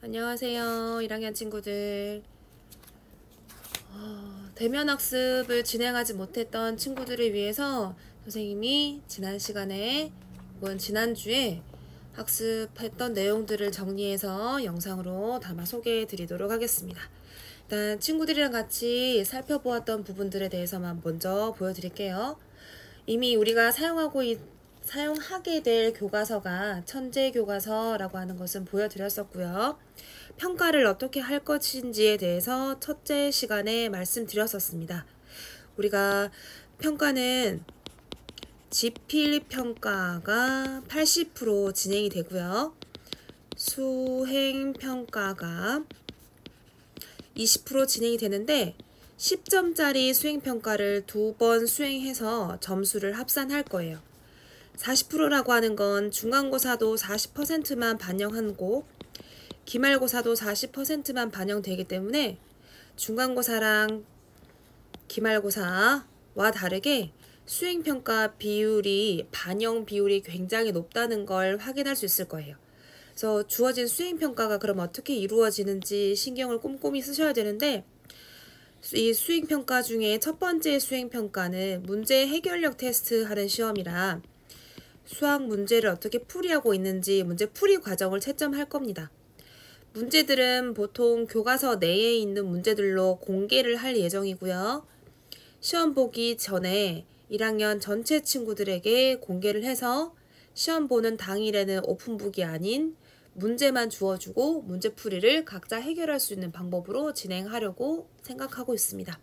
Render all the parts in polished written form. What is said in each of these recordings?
안녕하세요 1학년 친구들. 대면 학습을 진행하지 못했던 친구들을 위해서 선생님이 지난 시간에 혹은 지난주에 학습했던 내용들을 정리해서 영상으로 담아 소개해 드리도록 하겠습니다. 일단 친구들이랑 같이 살펴보았던 부분들에 대해서만 먼저 보여드릴게요. 이미 우리가 사용하게 될 교과서가 천재교과서라고 하는 것은 보여드렸었고요. 평가를 어떻게 할 것인지에 대해서 첫째 시간에 말씀드렸었습니다. 우리가 평가는 지필평가가 80% 진행이 되고요. 수행평가가 20% 진행이 되는데 10점짜리 수행평가를 2번 수행해서 점수를 합산할 거예요. 40%라고 하는 건 중간고사도 40%만 반영하고 기말고사도 40%만 반영되기 때문에 중간고사랑 기말고사와 다르게 수행평가 비율이 반영 비율이 굉장히 높다는 걸 확인할 수 있을 거예요. 그래서 주어진 수행평가가 그럼 어떻게 이루어지는지 신경을 꼼꼼히 쓰셔야 되는데, 이 수행평가 중에 첫 번째 수행평가는 문제 해결력 테스트 하는 시험이라 수학 문제를 어떻게 풀이하고 있는지 문제 풀이 과정을 채점할 겁니다. 문제들은 보통 교과서 내에 있는 문제들로 공개를 할 예정이고요. 시험 보기 전에 1학년 전체 친구들에게 공개를 해서 시험 보는 당일에는 오픈북이 아닌 문제만 주어주고 문제풀이를 각자 해결할 수 있는 방법으로 진행하려고 생각하고 있습니다.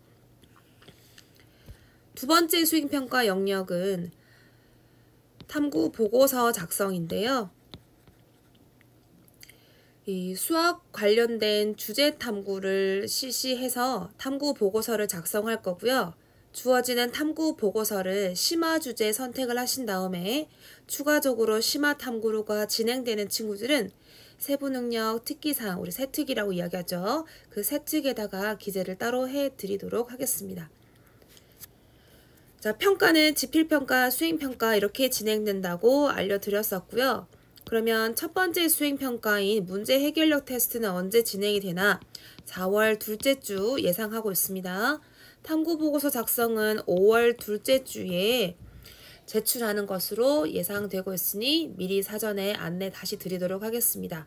두 번째 수행평가 영역은 탐구 보고서 작성인데요. 이 수학 관련된 주제 탐구를 실시해서 탐구 보고서를 작성할 거고요. 주어지는 탐구 보고서를 심화 주제 선택을 하신 다음에 추가적으로 심화 탐구가 진행되는 친구들은 세부능력 특기사항, 우리 세특이라고 이야기하죠. 그 세특에다가 기재를 따로 해드리도록 하겠습니다. 자, 평가는 지필평가, 수행평가 이렇게 진행된다고 알려드렸었고요. 그러면 첫 번째 수행평가인 문제 해결력 테스트는 언제 진행이 되나? 4월 둘째 주 예상하고 있습니다. 탐구보고서 작성은 5월 둘째 주에 제출하는 것으로 예상되고 있으니 미리 사전에 안내 다시 드리도록 하겠습니다.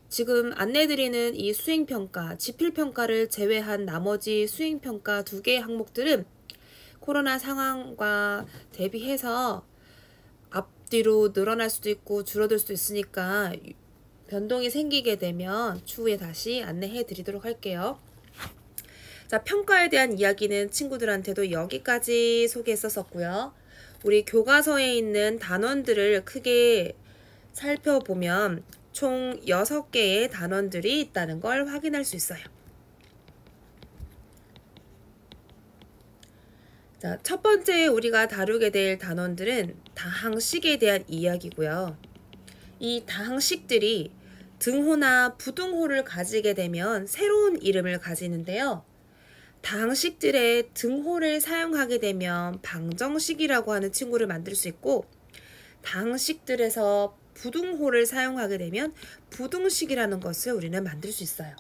지금 안내드리는 이 수행평가, 지필평가를 제외한 나머지 수행평가 2개 항목들은 코로나 상황과 대비해서 앞뒤로 늘어날 수도 있고 줄어들 수도 있으니까 변동이 생기게 되면 추후에 다시 안내해 드리도록 할게요. 자, 평가에 대한 이야기는 친구들한테도 여기까지 소개했었고요. 우리 교과서에 있는 단원들을 크게 살펴보면 총 6개의 단원들이 있다는 걸 확인할 수 있어요. 자, 첫 번째 우리가 다루게 될 단원들은 다항식에 대한 이야기고요. 이 다항식들이 등호나 부등호를 가지게 되면 새로운 이름을 가지는데요. 다항식들의 등호를 사용하게 되면 방정식이라고 하는 친구를 만들 수 있고, 다항식들에서 부등호를 사용하게 되면 부등식이라는 것을 우리는 만들 수 있어요.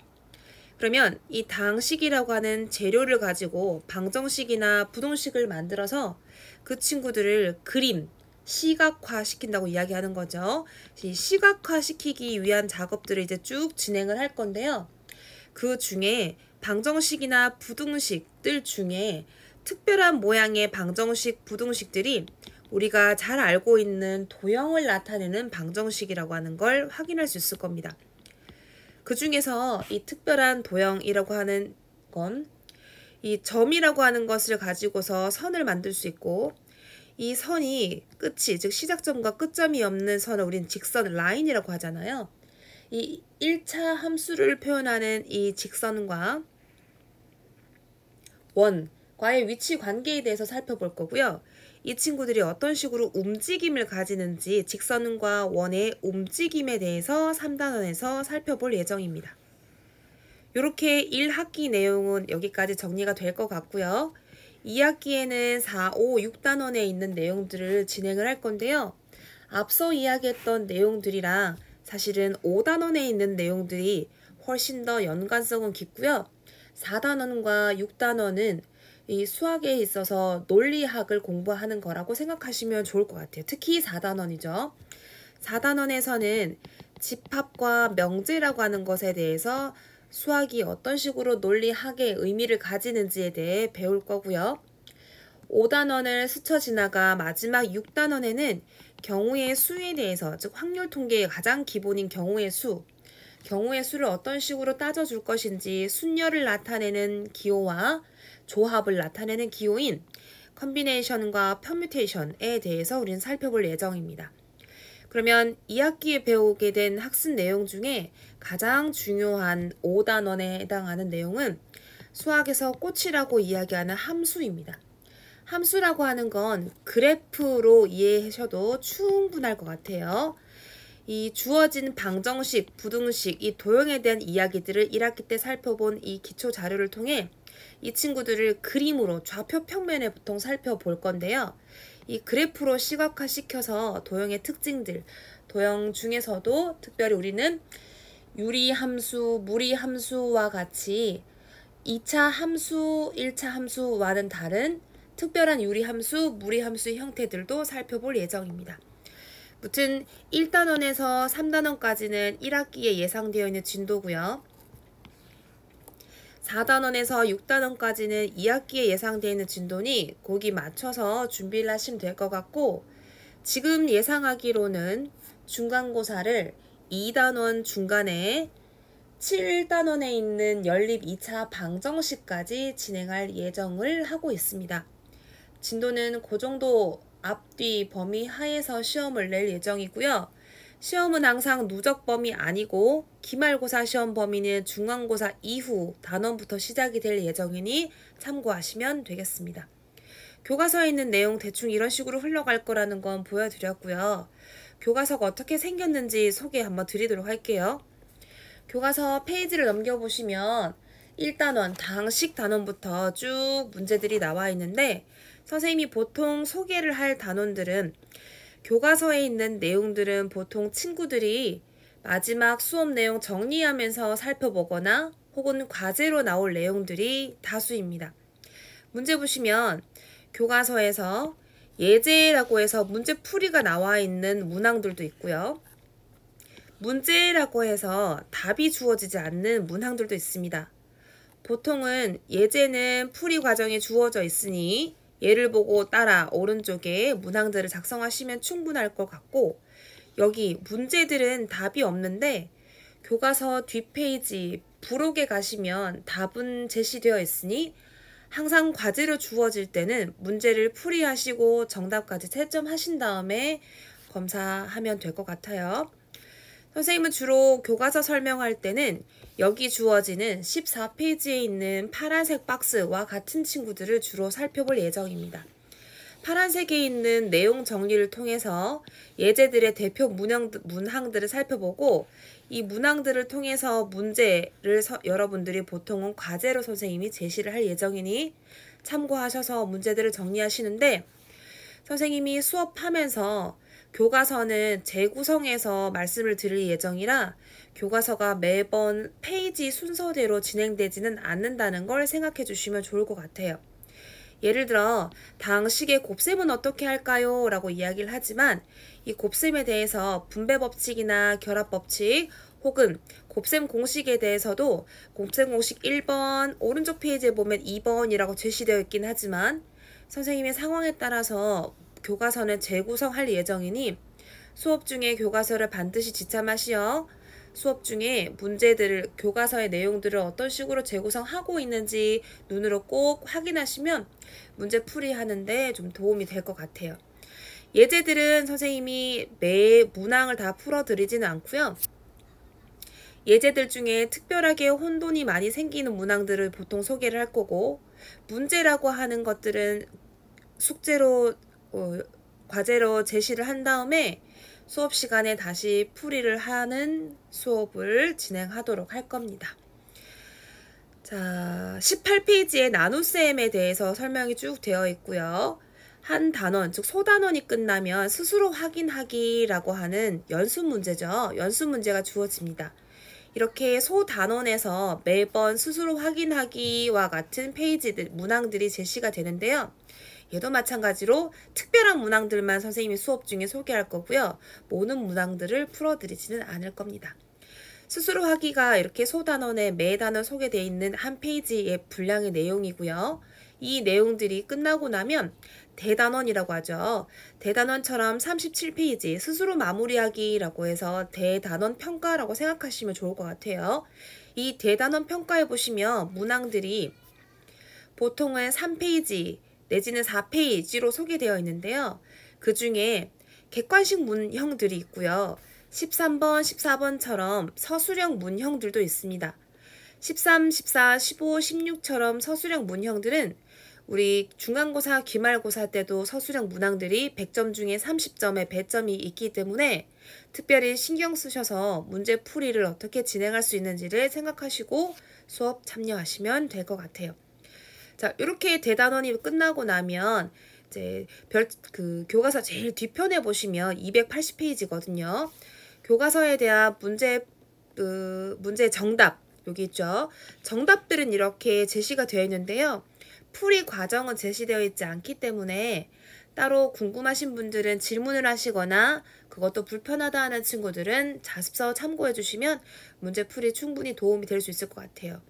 그러면 이 다항식이라고 하는 재료를 가지고 방정식이나 부등식을 만들어서 그 친구들을 그림, 시각화 시킨다고 이야기하는 거죠. 이 시각화 시키기 위한 작업들을 이제 쭉 진행을 할 건데요. 그 중에 방정식이나 부등식들 중에 특별한 모양의 방정식, 부등식들이 우리가 잘 알고 있는 도형을 나타내는 방정식이라고 하는 걸 확인할 수 있을 겁니다. 그 중에서 이 특별한 도형이라고 하는 건 이 점이라고 하는 것을 가지고서 선을 만들 수 있고, 이 선이 끝이, 즉 시작점과 끝점이 없는 선을 우린 직선, 라인이라고 하잖아요. 이 1차 함수를 표현하는 이 직선과 원과의 위치 관계에 대해서 살펴볼 거고요. 이 친구들이 어떤 식으로 움직임을 가지는지 직선과 원의 움직임에 대해서 3단원에서 살펴볼 예정입니다. 이렇게 1학기 내용은 여기까지 정리가 될 것 같고요. 2학기에는 4, 5, 6단원에 있는 내용들을 진행을 할 건데요. 앞서 이야기했던 내용들이랑 사실은 5단원에 있는 내용들이 훨씬 더 연관성은 깊고요. 4단원과 6단원은 이 수학에 있어서 논리학을 공부하는 거라고 생각하시면 좋을 것 같아요. 특히 4단원이죠. 4단원에서는 집합과 명제라고 하는 것에 대해서 수학이 어떤 식으로 논리학의 의미를 가지는지에 대해 배울 거고요. 5단원을 스쳐 지나가 마지막 6단원에는 경우의 수에 대해서, 즉 확률 통계의 가장 기본인 경우의 수를 어떤 식으로 따져줄 것인지, 순열을 나타내는 기호와 조합을 나타내는 기호인 컨비네이션과 퍼뮤테이션에 대해서 우리는 살펴볼 예정입니다. 그러면 2학기에 배우게 된 학습 내용 중에 가장 중요한 5단원에 해당하는 내용은 수학에서 꽃이라고 이야기하는 함수입니다. 함수라고 하는 건 그래프로 이해하셔도 충분할 것 같아요. 이 주어진 방정식, 부등식, 이 도형에 대한 이야기들을 1학기 때 살펴본 이 기초 자료를 통해 이 친구들을 그림으로 좌표 평면에 보통 살펴볼 건데요. 이 그래프로 시각화시켜서 도형의 특징들, 도형 중에서도 특별히 우리는 유리함수, 무리함수와 같이 2차 함수, 1차 함수와는 다른 특별한 유리함수, 무리함수의 형태들도 살펴볼 예정입니다. 무튼 1단원에서 3단원까지는 1학기에 예상되어 있는 진도고요. 4단원에서 6단원까지는 2학기에 예상되어 있는 진도니 거기 맞춰서 준비를 하시면 될 것 같고, 지금 예상하기로는 중간고사를 2단원 중간에 7단원에 있는 연립 2차 방정식까지 진행할 예정을 하고 있습니다. 진도는 그 정도 앞뒤 범위 하에서 시험을 낼 예정이고요. 시험은 항상 누적 범위 아니고 기말고사 시험 범위는 중간고사 이후 단원부터 시작이 될 예정이니 참고하시면 되겠습니다. 교과서에 있는 내용 대충 이런 식으로 흘러갈 거라는 건 보여드렸고요. 교과서가 어떻게 생겼는지 소개 한번 드리도록 할게요. 교과서 페이지를 넘겨보시면 1단원, 당식 단원부터 쭉 문제들이 나와 있는데, 선생님이 보통 소개를 할 단원들은 교과서에 있는 내용들은 보통 친구들이 마지막 수업 내용 정리하면서 살펴보거나 혹은 과제로 나올 내용들이 다수입니다. 문제 보시면 교과서에서 예제라고 해서 문제풀이가 나와 있는 문항들도 있고요. 문제라고 해서 답이 주어지지 않는 문항들도 있습니다. 보통은 예제는 풀이 과정이 주어져 있으니 예를 보고 따라 오른쪽에 문항들을 작성하시면 충분할 것 같고, 여기 문제들은 답이 없는데 교과서 뒷페이지 부록에 가시면 답은 제시되어 있으니 항상 과제로 주어질 때는 문제를 풀이하시고 정답까지 채점하신 다음에 검사하면 될 것 같아요. 선생님은 주로 교과서 설명할 때는 여기 주어지는 14페이지에 있는 파란색 박스와 같은 친구들을 주로 살펴볼 예정입니다. 파란색에 있는 내용 정리를 통해서 예제들의 대표 문항들을 살펴보고, 이 문항들을 통해서 문제를 여러분들이 보통은 과제로 선생님이 제시를 할 예정이니 참고하셔서 문제들을 정리하시는데, 선생님이 수업하면서 교과서는 재구성해서 말씀을 드릴 예정이라 교과서가 매번 페이지 순서대로 진행되지는 않는다는 걸 생각해 주시면 좋을 것 같아요. 예를 들어 당식의 곱셈은 어떻게 할까요? 라고 이야기를 하지만 이 곱셈에 대해서 분배법칙이나 결합법칙 혹은 곱셈 공식에 대해서도 곱셈 공식 1번, 오른쪽 페이지에 보면 2번이라고 제시되어 있긴 하지만 선생님의 상황에 따라서 교과서는 재구성할 예정이니 수업 중에 교과서를 반드시 지참하시어 수업 중에 문제들을, 교과서의 내용들을 어떤 식으로 재구성하고 있는지 눈으로 꼭 확인하시면 문제 풀이하는데 좀 도움이 될 것 같아요. 예제들은 선생님이 매 문항을 다 풀어드리지는 않고요. 예제들 중에 특별하게 혼돈이 많이 생기는 문항들을 보통 소개를 할 거고, 문제라고 하는 것들은 숙제로 과제로 제시를 한 다음에 수업 시간에 다시 풀이를 하는 수업을 진행하도록 할 겁니다. 자, 18페이지에 나눗셈에 대해서 설명이 쭉 되어 있고요. 한 단원, 즉 소단원이 끝나면 스스로 확인하기라고 하는 연습 문제죠. 연습 문제가 주어집니다. 이렇게 소단원에서 매번 스스로 확인하기와 같은 페이지들, 문항들이 제시가 되는데요. 얘도 마찬가지로 특별한 문항들만 선생님이 수업 중에 소개할 거고요. 모든 문항들을 풀어드리지는 않을 겁니다. 스스로 하기가 이렇게 소단원에 매 단원 소개되어 있는 한 페이지의 분량의 내용이고요. 이 내용들이 끝나고 나면 대단원이라고 하죠. 대단원처럼 37페이지 스스로 마무리하기라고 해서 대단원 평가라고 생각하시면 좋을 것 같아요. 이 대단원 평가에 보시면 문항들이 보통은 3페이지 내지는 4페이지로 소개되어 있는데요. 그 중에 객관식 문형들이 있고요. 13번, 14번처럼 서술형 문형들도 있습니다. 13, 14, 15, 16처럼 서술형 문형들은 우리 중간고사, 기말고사 때도 서술형 문항들이 100점 중에 30점의 배점이 있기 때문에 특별히 신경 쓰셔서 문제 풀이를 어떻게 진행할 수 있는지를 생각하시고 수업 참여하시면 될 것 같아요. 자, 이렇게 대단원이 끝나고 나면 이제 교과서 제일 뒤편에 보시면 280페이지거든요. 교과서에 대한 문제 정답 여기 있죠. 정답들은 이렇게 제시가 되어 있는데요. 풀이 과정은 제시되어 있지 않기 때문에 따로 궁금하신 분들은 질문을 하시거나 그것도 불편하다 하는 친구들은 자습서 참고해 주시면 문제 풀이 충분히 도움이 될 수 있을 것 같아요.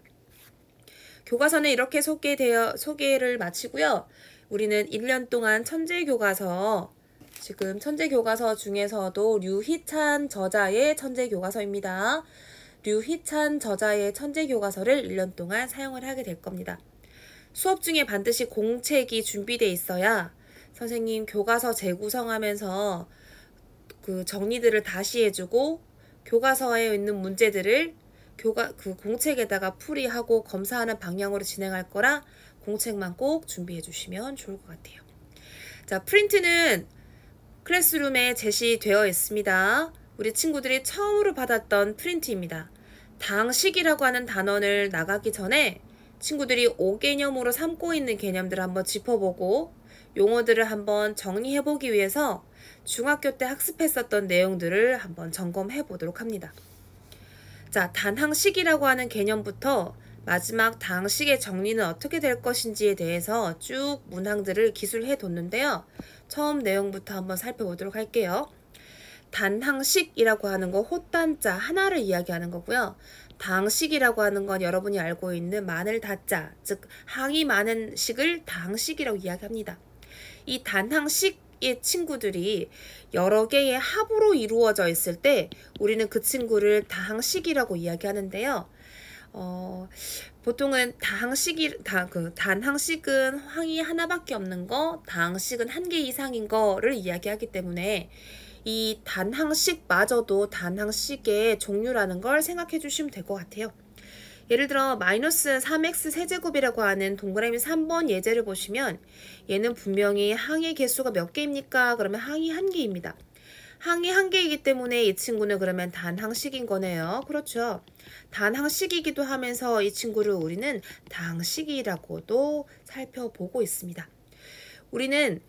교과서는 이렇게 소개를 마치고요. 우리는 1년 동안 천재교과서, 지금 천재교과서 중에서도 류희찬 저자의 천재교과서입니다. 류희찬 저자의 천재교과서를 1년 동안 사용을 하게 될 겁니다. 수업 중에 반드시 공책이 준비되어 있어야 선생님 교과서 재구성하면서 그 정리들을 다시 해주고 교과서에 있는 문제들을 공책에다가 풀이하고 검사하는 방향으로 진행할 거라 공책만 꼭 준비해 주시면 좋을 것 같아요. 자, 프린트는 클래스룸에 제시되어 있습니다. 우리 친구들이 처음으로 받았던 프린트입니다. 당식이라고 하는 단원을 나가기 전에 친구들이 5개념으로 삼고 있는 개념들을 한번 짚어보고 용어들을 한번 정리해보기 위해서 중학교 때 학습했었던 내용들을 한번 점검해 보도록 합니다. 자, 단항식이라고 하는 개념부터 마지막 당식의 정리는 어떻게 될 것인지에 대해서 쭉 문항들을 기술해 뒀는데요. 처음 내용부터 한번 살펴보도록 할게요. 단항식이라고 하는 거 호단자 하나를 이야기하는 거고요. 당식이라고 하는 건 여러분이 알고 있는 많을 다자, 즉 항이 많은 식을 당식이라고 이야기합니다. 이 단항식의 친구들이 여러 개의 합으로 이루어져 있을 때 우리는 그 친구를 다항식이라고 이야기하는데요. 보통은 단항식은 항이 하나밖에 없는 거, 다항식은 한 개 이상인 거를 이야기하기 때문에 이 단항식마저도 단항식의 종류라는 걸 생각해 주시면 될 것 같아요. 예를 들어 마이너스 3x 세제곱이라고 하는 동그라미 3번 예제를 보시면 얘는 분명히 항의 개수가 몇 개입니까? 그러면 항이 한 개입니다. 항이 한 개이기 때문에 이 친구는 그러면 단항식인 거네요. 그렇죠. 단항식이기도 하면서 이 친구를 우리는 당식이라고도 살펴보고 있습니다. 우리는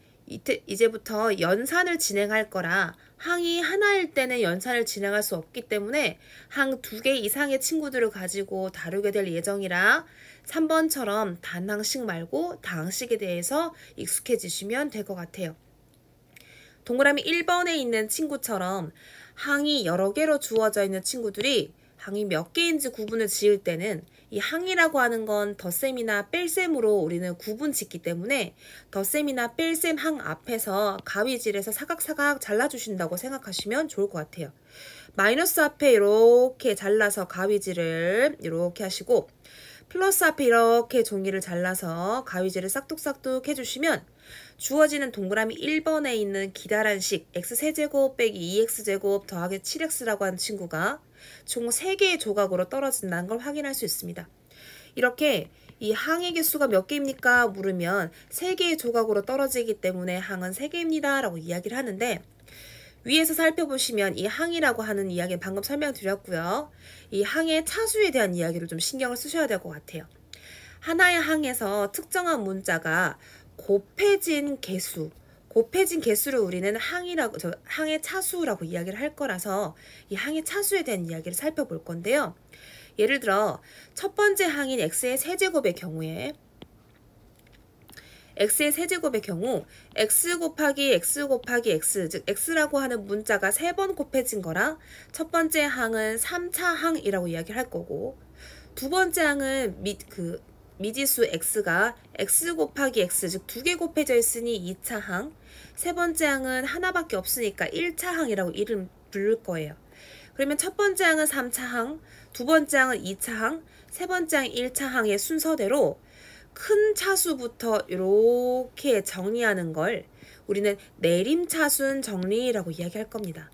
이제부터 연산을 진행할 거라 항이 하나일 때는 연산을 진행할 수 없기 때문에 항 2개 이상의 친구들을 가지고 다루게 될 예정이라 3번처럼 단항식 말고 다항식에 대해서 익숙해지시면 될 것 같아요. 동그라미 1번에 있는 친구처럼 항이 여러 개로 주어져 있는 친구들이 항이 몇 개인지 구분을 지을 때는 이 항이라고 하는 건 덧셈이나 뺄셈으로 우리는 구분 짓기 때문에 덧셈이나 뺄셈 항 앞에서 가위질해서 사각사각 잘라주신다고 생각하시면 좋을 것 같아요. 마이너스 앞에 이렇게 잘라서 가위질을 이렇게 하시고 플러스 앞에 이렇게 종이를 잘라서 가위질을 싹둑싹둑 해주시면 주어지는 동그라미 1번에 있는 기다란식 x세제곱 빼기 2x제곱 더하기 7x라고 하는 친구가 총 3개의 조각으로 떨어진다는 걸 확인할 수 있습니다. 이렇게 이 항의 개수가 몇 개입니까? 물으면 3개의 조각으로 떨어지기 때문에 항은 3개입니다 라고 이야기를 하는데 위에서 살펴보시면 이 항이라고 하는 이야기는 방금 설명드렸고요. 이 항의 차수에 대한 이야기를 좀 신경을 쓰셔야 될 것 같아요. 하나의 항에서 특정한 문자가 곱해진 개수 곱해진 개수를 우리는 항의 차수라고 이야기를 할 거라서 이 항의 차수에 대한 이야기를 살펴볼 건데요. 예를 들어 첫 번째 항인 x의 세제곱의 경우에 x의 세제곱의 경우 x 곱하기 x 곱하기 x, 즉 x라고 하는 문자가 3번 곱해진 거라 첫 번째 항은 3차 항이라고 이야기를 할 거고, 두 번째 항은 미지수 x가 x 곱하기 x, 즉 2개 곱해져 있으니 2차 항, 세 번째 항은 하나밖에 없으니까 1차 항이라고 이름 부를 거예요. 그러면 첫 번째 항은 3차 항, 두 번째 항은 2차 항, 세 번째 항 1차 항의 순서대로 큰 차수부터 이렇게 정리하는 걸 우리는 내림차순 정리라고 이야기할 겁니다.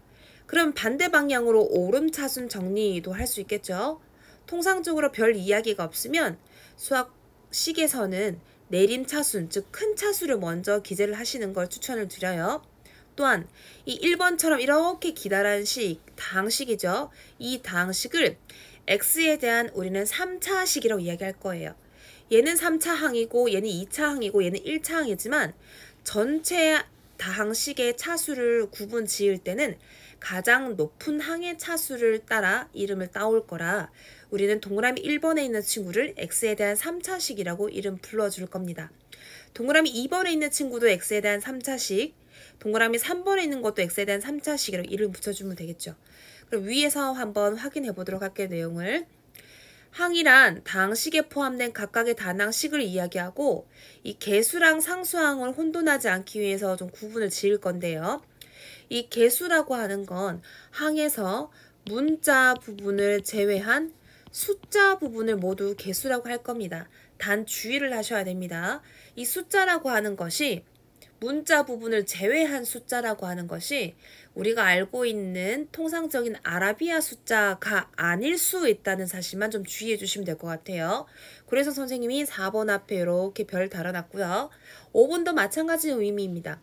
그럼 반대 방향으로 오름차순 정리도 할 수 있겠죠. 통상적으로 별 이야기가 없으면 수학식에서는 내림차순, 즉 큰 차수를 먼저 기재를 하시는 걸 추천을 드려요. 또한 이 1번처럼 이렇게 기다란 다항식이죠. 이 다항식을 x에 대한 우리는 3차식이라고 이야기할 거예요. 얘는 3차 항이고 얘는 2차 항이고 얘는 1차 항이지만 전체 다항식의 차수를 구분 지을 때는 가장 높은 항의 차수를 따라 이름을 따올 거라 우리는 동그라미 1번에 있는 친구를 x에 대한 3차식이라고 이름 불러줄 겁니다. 동그라미 2번에 있는 친구도 x에 대한 3차식, 동그라미 3번에 있는 것도 x에 대한 3차식이라고 이름 붙여주면 되겠죠. 그럼 위에서 한번 확인해 보도록 할게요. 내용을. 항이란 다항식에 포함된 각각의 단항식을 이야기하고 이 개수랑 상수항을 혼돈하지 않기 위해서 좀 구분을 지을 건데요. 이 개수라고 하는 건 항에서 문자 부분을 제외한 숫자 부분을 모두 개수라고 할 겁니다. 단 주의를 하셔야 됩니다. 이 숫자라고 하는 것이 문자 부분을 제외한 숫자라고 하는 것이 우리가 알고 있는 통상적인 아라비아 숫자가 아닐 수 있다는 사실만 좀 주의해 주시면 될 것 같아요. 그래서 선생님이 4번 앞에 이렇게 별 달아놨고요. 5번도 마찬가지 의미입니다.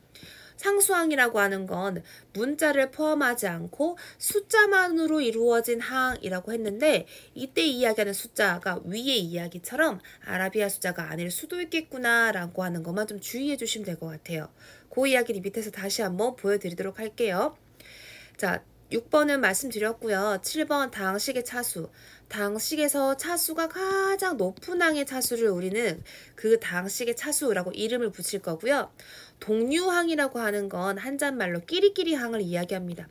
상수항이라고 하는 건 문자를 포함하지 않고 숫자만으로 이루어진 항이라고 했는데 이때 이야기하는 숫자가 위의 이야기처럼 아라비아 숫자가 아닐 수도 있겠구나 라고 하는 것만 좀 주의해 주시면 될 것 같아요. 그 이야기를 밑에서 다시 한번 보여드리도록 할게요. 자, 6번은 말씀드렸고요. 7번 다항식의 차수. 다항식에서 차수가 가장 높은 항의 차수를 우리는 그 다항식의 차수라고 이름을 붙일 거고요. 동류항이라고 하는 건 한자말로 끼리끼리 항을 이야기합니다.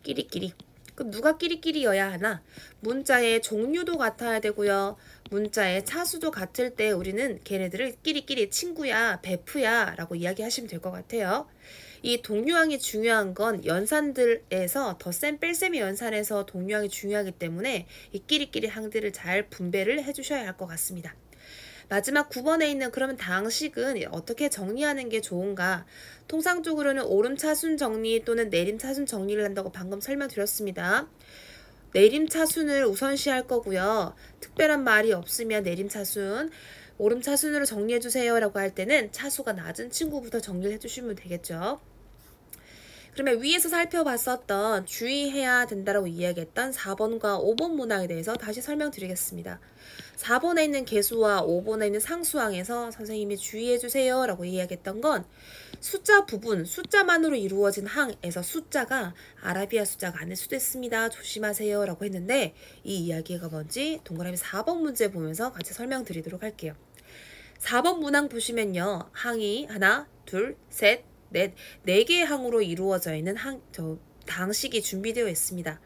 끼리끼리. 그럼 누가 끼리끼리여야 하나? 문자의 종류도 같아야 되고요. 문자의 차수도 같을 때 우리는 걔네들을 끼리끼리 친구야, 베프야 라고 이야기하시면 될 것 같아요. 이 동류항이 중요한 건 연산들에서 덧셈 뺄셈의 연산에서 동류항이 중요하기 때문에 이 끼리끼리 항들을 잘 분배를 해주셔야 할 것 같습니다. 마지막 9번에 있는 그러면 다항식은 어떻게 정리하는 게 좋은가? 통상적으로는 오름차순 정리 또는 내림차순 정리를 한다고 방금 설명드렸습니다. 내림차순을 우선시할 거고요. 특별한 말이 없으면 내림차순, 오름차순으로 정리해주세요 라고 할 때는 차수가 낮은 친구부터 정리를 해주시면 되겠죠. 그러면 위에서 살펴봤었던 주의해야 된다라고 이야기했던 4번과 5번 문항에 대해서 다시 설명드리겠습니다. 4번에 있는 개수와 5번에 있는 상수항에서 선생님이 주의해주세요 라고 이야기했던 건 숫자 부분, 숫자만으로 이루어진 항에서 숫자가 아라비아 숫자가 아닐 수도 있습니다. 조심하세요 라고 했는데 이 이야기가 뭔지 동그라미 4번 문제 보면서 같이 설명드리도록 할게요. 4번 문항 보시면요. 항이 하나, 둘, 셋, 넷, 4개의 항으로 이루어져 있는 다항식이 준비되어 있습니다.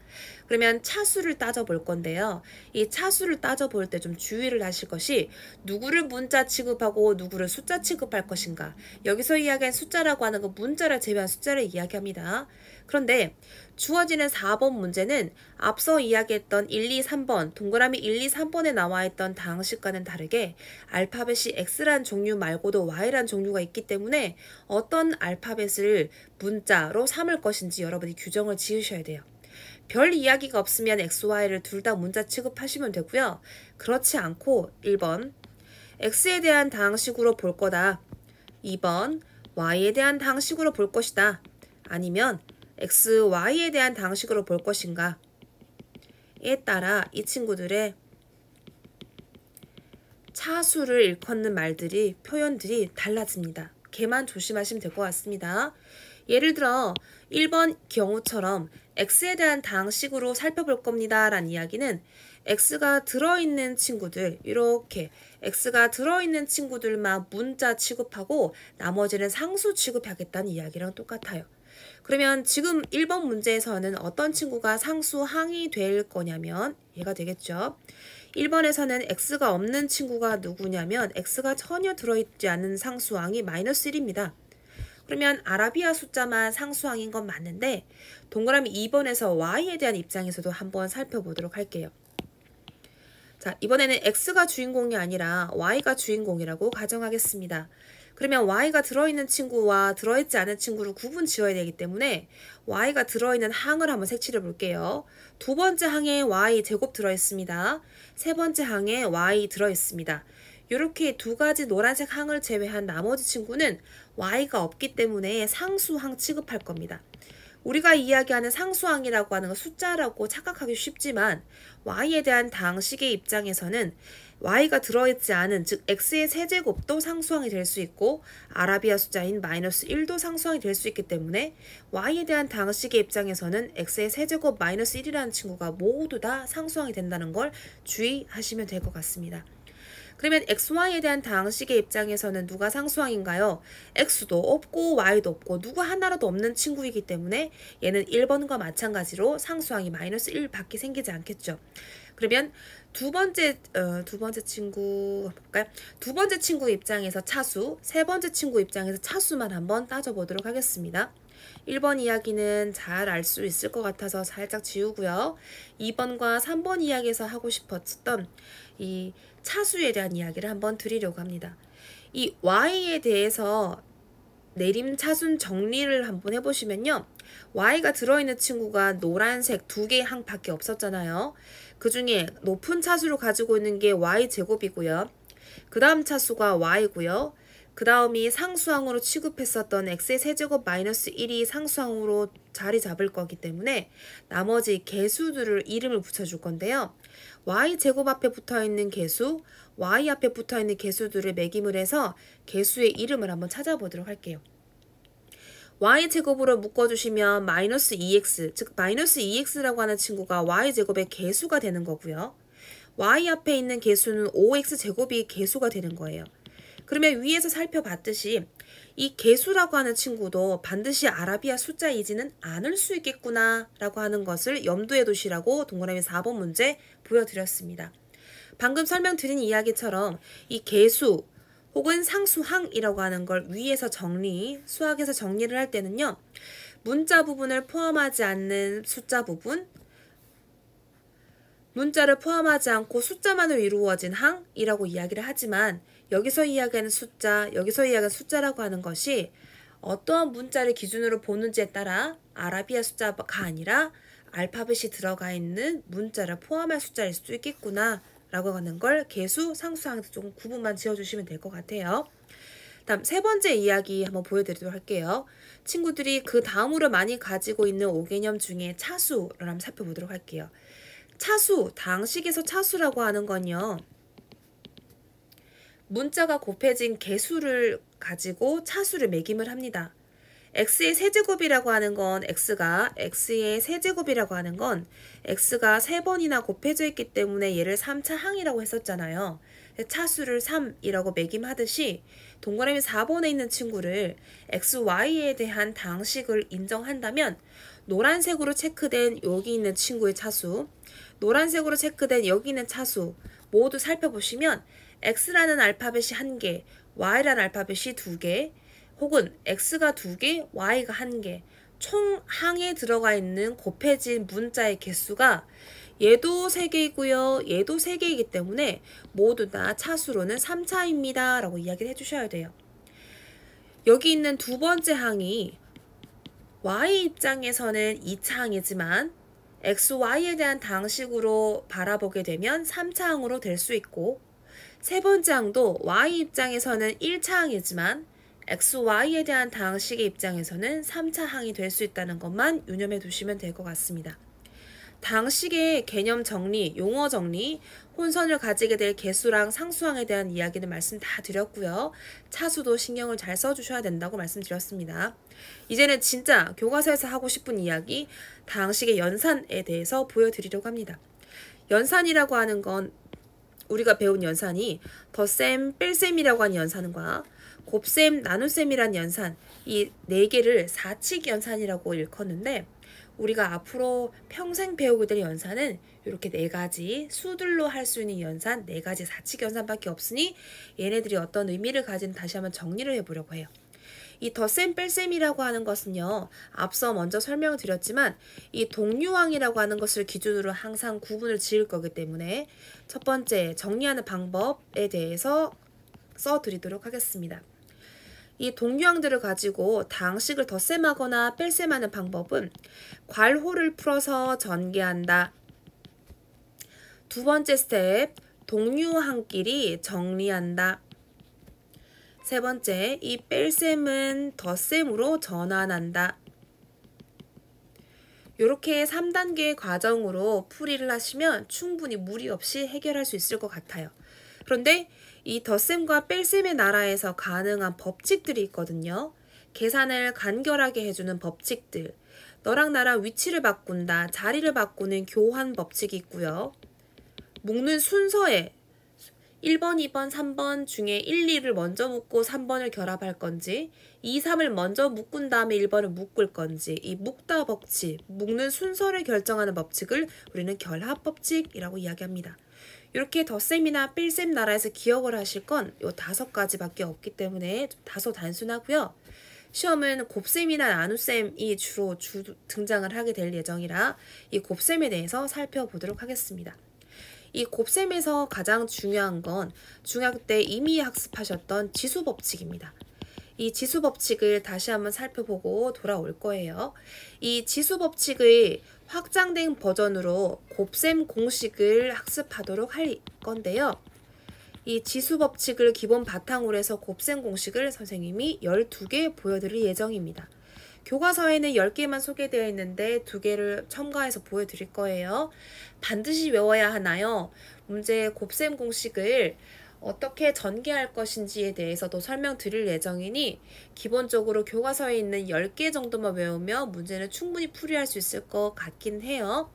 그러면 차수를 따져볼 건데요. 이 차수를 따져볼 때 좀 주의를 하실 것이 누구를 문자 취급하고 누구를 숫자 취급할 것인가. 여기서 이야기한 숫자라고 하는 건 문자를 제외한 숫자를 이야기합니다. 그런데 주어지는 4번 문제는 앞서 이야기했던 1, 2, 3번, 동그라미 1, 2, 3번에 나와 있던 다항식과는 다르게 알파벳이 X란 종류 말고도 Y란 종류가 있기 때문에 어떤 알파벳을 문자로 삼을 것인지 여러분이 규정을 지으셔야 돼요. 별 이야기가 없으면 X, Y를 둘 다 문자 취급하시면 되고요. 그렇지 않고 1번 X에 대한 다항식으로 볼 거다. 2번 Y에 대한 다항식으로 볼 것이다. 아니면 X, Y에 대한 다항식으로 볼 것인가. 에 따라 이 친구들의 차수를 일컫는 말들이, 표현들이 달라집니다. 걔만 조심하시면 될 것 같습니다. 예를 들어 1번 경우처럼 x에 대한 다항식으로 살펴볼 겁니다 라는 이야기는 x가 들어있는 친구들, 이렇게 x가 들어있는 친구들만 문자 취급하고 나머지는 상수 취급하겠다는 이야기랑 똑같아요. 그러면 지금 1번 문제에서는 어떤 친구가 상수항이 될 거냐면 얘가 되겠죠. 1번에서는 x가 없는 친구가 누구냐면 x가 전혀 들어있지 않은 상수항이 마이너스 1입니다. 그러면 아라비아 숫자만 상수항인 건 맞는데 동그라미 2번에서 y에 대한 입장에서도 한번 살펴보도록 할게요. 자, 이번에는 x가 주인공이 아니라 y가 주인공이라고 가정하겠습니다. 그러면 y가 들어있는 친구와 들어있지 않은 친구를 구분 지어야 되기 때문에 y가 들어있는 항을 한번 색칠해 볼게요. 두 번째 항에 y 제곱 들어있습니다. 세 번째 항에 y 들어있습니다. 이렇게 두 가지 노란색 항을 제외한 나머지 친구는 y가 없기 때문에 상수항 취급할 겁니다. 우리가 이야기하는 상수항이라고 하는 건 숫자라고 착각하기 쉽지만 y에 대한 다항식의 입장에서는 y가 들어있지 않은, 즉 x의 세제곱도 상수항이 될 수 있고 아라비아 숫자인 마이너스 1도 상수항이 될 수 있기 때문에 y에 대한 다항식의 입장에서는 x의 세제곱 마이너스 1이라는 친구가 모두 다 상수항이 된다는 걸 주의하시면 될 것 같습니다. 그러면 xy에 대한 다항식의 입장에서는 누가 상수항인가요? x도 없고 y도 없고 누구 하나라도 없는 친구이기 때문에 얘는 1번과 마찬가지로 상수항이 마이너스 1밖에 생기지 않겠죠. 그러면 두 번째 친구 볼까요? 두 번째 친구 입장에서 차수, 세 번째 친구 입장에서 차수만 한번 따져보도록 하겠습니다. 1번 이야기는 잘 알 수 있을 것 같아서 살짝 지우고요. 2번과 3번 이야기에서 하고 싶었던 이 차수에 대한 이야기를 한번 드리려고 합니다. 이 y에 대해서 내림차순 정리를 한번 해보시면요. y가 들어있는 친구가 노란색 두 개의 항밖에 없었잖아요. 그 중에 높은 차수를 가지고 있는 게 y제곱이고요. 그 다음 차수가 y고요. 그 다음이 상수항으로 취급했었던 x의 세제곱 마이너스 1이 상수항으로 자리 잡을 거기 때문에 나머지 개수들을 이름을 붙여줄 건데요. y제곱 앞에 붙어있는 개수, y 앞에 붙어있는 개수들을 매김을 해서 개수의 이름을 한번 찾아보도록 할게요. y제곱으로 묶어주시면 마이너스 2x, 즉 마이너스 2x라고 하는 친구가 y제곱의 개수가 되는 거고요. y 앞에 있는 개수는 5x제곱이 개수가 되는 거예요. 그러면 위에서 살펴봤듯이 이 개수라고 하는 친구도 반드시 아라비아 숫자이지는 않을 수 있겠구나 라고 하는 것을 염두에 두시라고 동그라미 4번 문제 보여드렸습니다. 방금 설명드린 이야기처럼 이 개수 혹은 상수항이라고 하는 걸 위에서 수학에서 정리를 할 때는요. 문자 부분을 포함하지 않는 숫자 부분, 문자를 포함하지 않고 숫자만으로 이루어진 항이라고 이야기를 하지만 여기서 이야기하는 숫자, 여기서 이야기하는 숫자라고 하는 것이 어떠한 문자를 기준으로 보는지에 따라 아라비아 숫자가 아니라 알파벳이 들어가 있는 문자를 포함할 숫자일 수도 있겠구나 라고 하는 걸 개수, 상수항에서 조금 구분만 지어주시면 될 것 같아요. 다음 세 번째 이야기 한번 보여드리도록 할게요. 친구들이 그 다음으로 많이 가지고 있는 5개념 중에 차수를 한번 살펴보도록 할게요. 차수, 다항식에서 차수라고 하는 건요. 문자가 곱해진 개수를 가지고 차수를 매김을 합니다. x의 세제곱이라고 하는 건 x의 세제곱이라고 하는 건 x가 3번이나 곱해져 있기 때문에 얘를 3차 항이라고 했었잖아요. 차수를 3이라고 매김하듯이 동그라미 4번에 있는 친구를 xy에 대한 다항식을 인정한다면 노란색으로 체크된 여기 있는 친구의 차수, 노란색으로 체크된 여기 있는 차수 모두 살펴보시면 x라는 알파벳이 1개, y라는 알파벳이 2개, 혹은 x가 2개, y가 1개, 총 항에 들어가 있는 곱해진 문자의 개수가 얘도 3개이고요. 얘도 3개이기 때문에 모두 다 차수로는 3차입니다. 라고 이야기를 해주셔야 돼요. 여기 있는 두 번째 항이 y 입장에서는 2차 항이지만 xy에 대한 다항식으로 바라보게 되면 3차 항으로 될 수 있고 세 번째 항도 y 입장에서는 1차 항이지만 xy에 대한 다항식의 입장에서는 3차 항이 될 수 있다는 것만 유념해 두시면 될 것 같습니다. 당식의 개념 정리, 용어 정리, 혼선을 가지게 될 개수랑 상수항에 대한 이야기는 말씀 다 드렸고요. 차수도 신경을 잘 써주셔야 된다고 말씀드렸습니다. 이제는 진짜 교과서에서 하고 싶은 이야기, 당식의 연산에 대해서 보여드리려고 합니다. 연산이라고 하는 건 우리가 배운 연산이 덧셈, 뺄셈이라고 하는 연산과 곱셈, 나눗셈이란 연산, 이 네 개를 사칙 연산이라고 일컫는데, 우리가 앞으로 평생 배우게 될 연산은 이렇게 네 가지 수들로 할 수 있는 연산, 네 가지 사칙 연산밖에 없으니 얘네들이 어떤 의미를 가진 다시 한번 정리를 해보려고 해요. 이 덧셈 뺄셈이라고 하는 것은요, 앞서 먼저 설명을 드렸지만 이 동류항이라고 하는 것을 기준으로 항상 구분을 지을 거기 때문에 첫 번째 정리하는 방법에 대해서 써드리도록 하겠습니다. 이 동류항들을 가지고 당식을 덧셈하거나 뺄셈하는 방법은 괄호를 풀어서 전개한다. 두 번째 스텝, 동류항끼리 정리한다. 세 번째, 이 뺄셈은 덧셈으로 전환한다. 이렇게 3단계 과정으로 풀이를 하시면 충분히 무리 없이 해결할 수 있을 것 같아요. 그런데 이 덧셈과 뺄셈의 나라에서 가능한 법칙들이 있거든요. 계산을 간결하게 해주는 법칙들, 너랑 나랑 위치를 바꾼다, 자리를 바꾸는 교환 법칙이 있고요. 묶는 순서에 1번, 2번, 3번 중에 1, 2를 먼저 묶고 3번을 결합할 건지 2, 3을 먼저 묶은 다음에 1번을 묶을 건지 이 묶다 법칙, 묶는 순서를 결정하는 법칙을 우리는 결합 법칙이라고 이야기합니다. 이렇게 덧셈이나 뺄셈 나라에서 기억을 하실 건 이 5가지밖에 없기 때문에 좀 다소 단순하고요. 시험은 곱셈이나 나눗셈이 주로 등장을 하게 될 예정이라 이 곱셈에 대해서 살펴보도록 하겠습니다. 이 곱셈에서 가장 중요한 건 중학교 때 이미 학습하셨던 지수법칙입니다. 이 지수법칙을 다시 한번 살펴보고 돌아올 거예요. 이 지수법칙의 확장된 버전으로 곱셈 공식을 학습하도록 할 건데요. 이 지수법칙을 기본 바탕으로 해서 곱셈 공식을 선생님이 12개 보여드릴 예정입니다. 교과서에는 10개만 소개되어 있는데 2개를 첨가해서 보여드릴 거예요. 반드시 외워야 하나요? 문제 곱셈 공식을 어떻게 전개할 것인지에 대해서도 설명드릴 예정이니 기본적으로 교과서에 있는 10개 정도만 외우면 문제는 충분히 풀이할 수 있을 것 같긴 해요.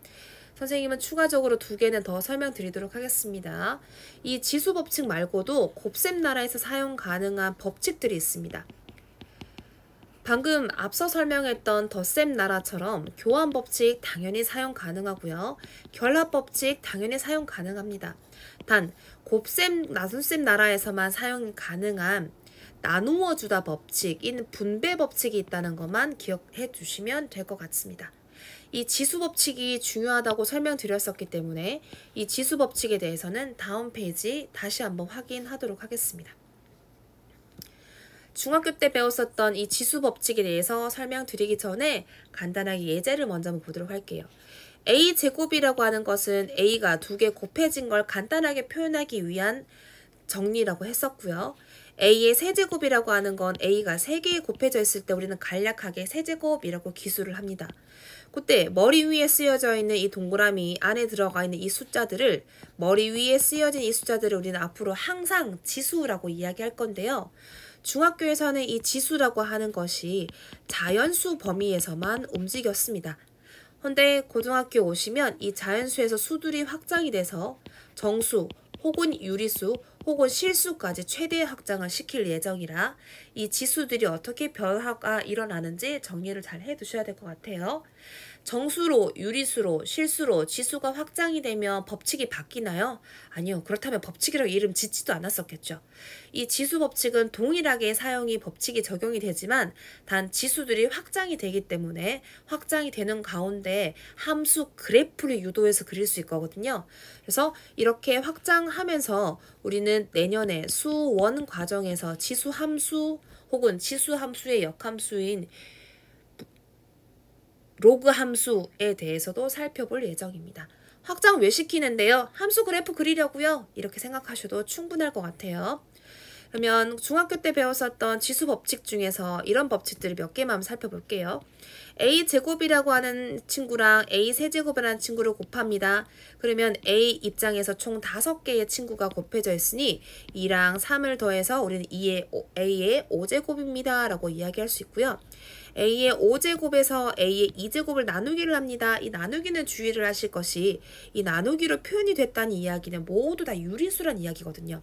선생님은 추가적으로 2개는 더 설명드리도록 하겠습니다. 이 지수법칙 말고도 곱셈 나라에서 사용 가능한 법칙들이 있습니다. 방금 앞서 설명했던 덧셈 나라처럼 교환법칙 당연히 사용 가능하고요. 결합법칙 당연히 사용 가능합니다. 단 곱셈, 나눗셈 나라에서만 사용 가능한 나누어 주다 법칙인 분배 법칙이 있다는 것만 기억해 주시면 될 것 같습니다. 이 지수법칙이 중요하다고 설명드렸었기 때문에 이 지수법칙에 대해서는 다음 페이지 다시 한번 확인하도록 하겠습니다. 중학교 때 배웠었던 이 지수법칙에 대해서 설명드리기 전에 간단하게 예제를 먼저 한번 보도록 할게요. A제곱이라고 하는 것은 A가 2개 곱해진 걸 간단하게 표현하기 위한 정리라고 했었고요. A의 세제곱이라고 하는 건 A가 3개에 곱해져 있을 때 우리는 간략하게 세제곱이라고 기술을 합니다. 그때 머리 위에 쓰여져 있는 이 동그라미 안에 들어가 있는 이 숫자들을 머리 위에 쓰여진 이 숫자들을 우리는 앞으로 항상 지수라고 이야기할 건데요. 중학교에서는 이 지수라고 하는 것이 자연수 범위에서만 움직였습니다. 그런데 고등학교 오시면 이 자연수에서 수들이 확장이 돼서 정수 혹은 유리수 혹은 실수까지 최대 확장을 시킬 예정이라 이 지수들이 어떻게 변화가 일어나는지 정리를 잘 해두셔야 될 것 같아요. 정수로, 유리수로, 실수로 지수가 확장이 되면 법칙이 바뀌나요? 아니요. 그렇다면 법칙이라고 이름 짓지도 않았었겠죠. 이 지수 법칙은 동일하게 법칙이 적용이 되지만 단 지수들이 확장이 되기 때문에 확장이 되는 가운데 함수 그래프를 유도해서 그릴 수 있거든요. 그래서 이렇게 확장하면서 우리는 내년에 수원 과정에서 지수 함수 혹은 지수 함수의 역함수인 로그 함수에 대해서도 살펴볼 예정입니다. 확장 왜 시키는데요? 함수 그래프 그리려고요. 이렇게 생각하셔도 충분할 것 같아요. 그러면 중학교 때 배웠었던 지수 법칙 중에서 이런 법칙들을 몇 개만 한번 살펴볼게요. a제곱이라고 하는 친구랑 a세제곱이라는 친구를 곱합니다. 그러면 a 입장에서 총 5개의 친구가 곱해져 있으니 2랑 3을 더해서 우리는 a의 5제곱입니다. 라고 이야기할 수 있고요. a의 5제곱에서 a의 2제곱을 나누기를 합니다. 이 나누기는 주의를 하실 것이 이 나누기로 표현이 됐다는 이야기는 모두 다 유리수란 이야기거든요.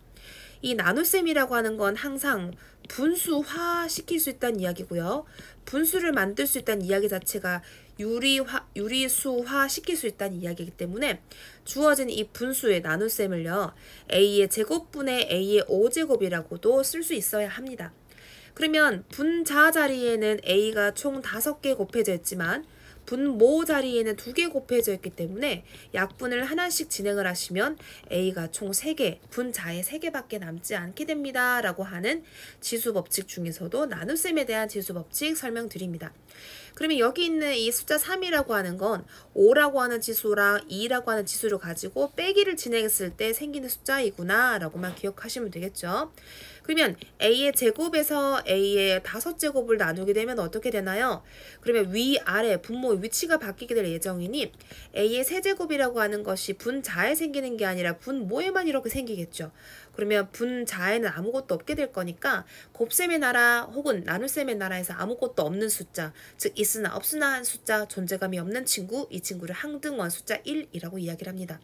이 나눗셈이라고 하는 건 항상 분수화 시킬 수 있다는 이야기고요. 분수를 만들 수 있다는 이야기 자체가 유리수화 시킬 수 있다는 이야기이기 때문에 주어진 이 분수의 나눗셈을요. a의 제곱분의 a의 5제곱이라고도 쓸 수 있어야 합니다. 그러면 분자 자리에는 a가 총 5개 곱해져 있지만 분모 자리에는 2개 곱해져 있기 때문에 약분을 하나씩 진행을 하시면 a가 총 3개, 분자에 3개밖에 남지 않게 됩니다. 라고 하는 지수법칙 중에서도 나눗셈에 대한 지수법칙 설명드립니다. 그러면 여기 있는 이 숫자 3이라고 하는 건 5라고 하는 지수랑 2라고 하는 지수를 가지고 빼기를 진행했을 때 생기는 숫자이구나 라고만 기억하시면 되겠죠. 그러면 a의 제곱에서 a의 5제곱을 나누게 되면 어떻게 되나요? 그러면 위아래 분모의 위치가 바뀌게 될 예정이니 a의 세제곱이라고 하는 것이 분자에 생기는 게 아니라 분모에만 이렇게 생기겠죠. 그러면 분자에는 아무것도 없게 될 거니까 곱셈의 나라 혹은 나눗셈의 나라에서 아무것도 없는 숫자, 즉 있으나 없으나 한 숫자, 존재감이 없는 친구, 이 친구를 항등원 숫자 1이라고 이야기를 합니다.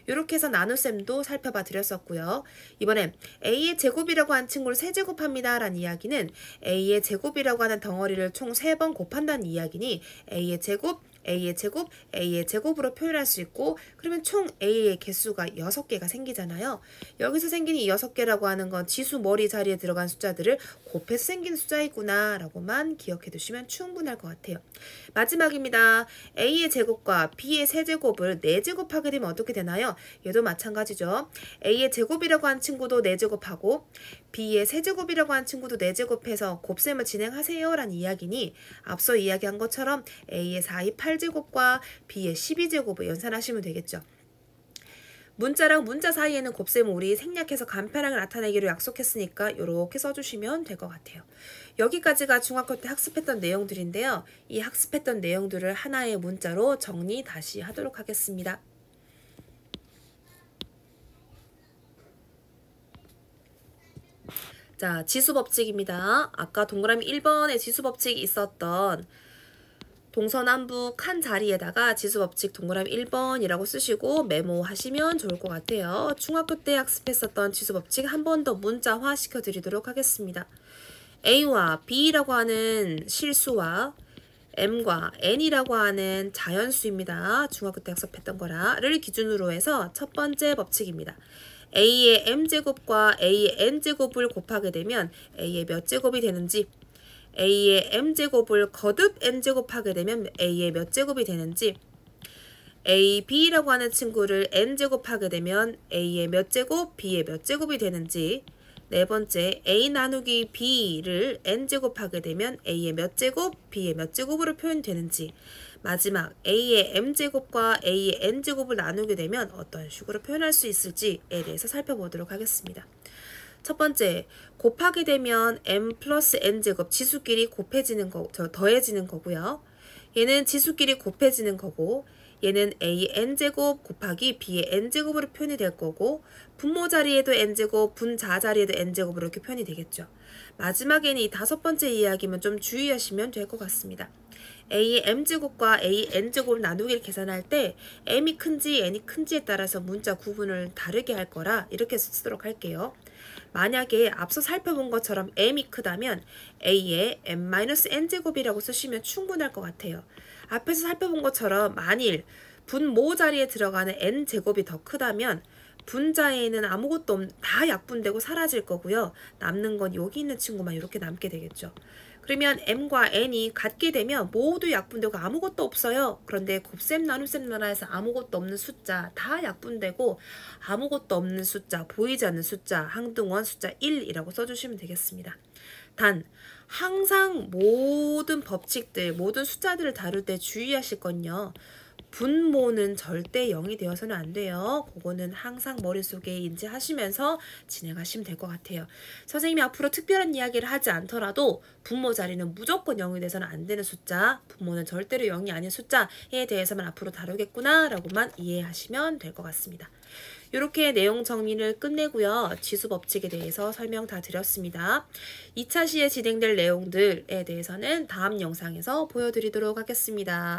이렇게 해서 나눗셈도 살펴봐 드렸었고요. 이번엔 a의 제곱이라고 한 친구를 세제곱합니다 라는 이야기는 a의 제곱이라고 하는 덩어리를 총 3번 곱한다는 이야기니 a의 제곱, a의 제곱, a의 제곱으로 표현할 수 있고 그러면 총 a의 개수가 6개가 생기잖아요. 여기서 생긴 이 6개라고 하는 건 지수 머리 자리에 들어간 숫자들을 곱해서 생긴 숫자이구나 라고만 기억해 두시면 충분할 것 같아요. 마지막입니다. a의 제곱과 b의 세제곱을 4제곱하게 되면 어떻게 되나요? 얘도 마찬가지죠. a의 제곱이라고 한 친구도 4제곱하고 b의 세제곱이라고 한 친구도 4제곱해서 곱셈을 진행하세요 라는 이야기니 앞서 이야기한 것처럼 a의 4의 8제곱과 b의 12제곱을 연산하시면 되겠죠. 문자랑 문자 사이에는 곱셈을 우리 생략해서 간편하게 나타내기로 약속했으니까 이렇게 써주시면 될 것 같아요. 여기까지가 중학교 때 학습했던 내용들인데요. 이 학습했던 내용들을 하나의 문자로 정리 다시 하도록 하겠습니다. 자, 지수법칙입니다. 아까 동그라미 1번에 지수법칙이 있었던 동서남북 한 자리에다가 지수법칙 동그라미 1번이라고 쓰시고 메모하시면 좋을 것 같아요. 중학교 때 학습했었던 지수법칙 한 번 더 문자화 시켜드리도록 하겠습니다. A와 B라고 하는 실수와 M과 N이라고 하는 자연수입니다. 중학교 때 학습했던 거라를 기준으로 해서 첫 번째 법칙입니다. A의 M제곱과 A의 N제곱을 곱하게 되면 A의 몇 제곱이 되는지 A의 M제곱을 거듭 N제곱하게 되면 A의 몇 제곱이 되는지 A, B라고 하는 친구를 N제곱하게 되면 A의 몇 제곱, B의 몇 제곱이 되는지 네 번째, A 나누기 B를 N제곱하게 되면 A의 몇 제곱, B의 몇 제곱으로 표현되는지 마지막 A의 M제곱과 A의 N제곱을 나누게 되면 어떤 식으로 표현할 수 있을지에 대해서 살펴보도록 하겠습니다. 첫 번째, 곱하게 되면 m 플러스 n제곱 지수끼리 곱해지는 더해지는 거고요. 얘는 지수끼리 곱해지는 거고 얘는 a n제곱 곱하기 b의 n제곱으로 표현이 될 거고 분모 자리에도 n제곱, 분자 자리에도 n제곱으로 이렇게 표현이 되겠죠. 마지막에는 이 5번째 이야기면 좀 주의하시면 될 것 같습니다. a의 m제곱과 a n제곱을 나누기를 계산할 때 m이 큰지 n이 큰지에 따라서 문자 구분을 다르게 할 거라 이렇게 쓰도록 할게요. 만약에 앞서 살펴본 것처럼 m이 크다면 a의 m-n제곱이라고 쓰시면 충분할 것 같아요. 앞에서 살펴본 것처럼 만일 분모 자리에 들어가는 n제곱이 더 크다면 분자에는 아무것도 다 약분되고 사라질 거고요. 남는 건 여기 있는 친구만 이렇게 남게 되겠죠. 그러면 m과 n이 같게 되면 모두 약분되고 아무것도 없어요. 그런데 곱셈 나눗셈 나라에서 아무것도 없는 숫자 다 약분되고 아무것도 없는 숫자, 보이지 않는 숫자, 항등원 숫자 1이라고 써주시면 되겠습니다. 단 항상 모든 법칙들, 모든 숫자들을 다룰 때 주의하실 건요. 분모는 절대 0이 되어서는 안 돼요. 그거는 항상 머릿속에 인지하시면서 진행하시면 될 것 같아요. 선생님이 앞으로 특별한 이야기를 하지 않더라도 분모 자리는 무조건 0이 돼서는 안 되는 숫자, 분모는 절대로 0이 아닌 숫자에 대해서만 앞으로 다루겠구나 라고만 이해하시면 될 것 같습니다. 이렇게 내용 정리를 끝내고요. 지수 법칙에 대해서 설명 다 드렸습니다. 2차 시에 진행될 내용들에 대해서는 다음 영상에서 보여드리도록 하겠습니다.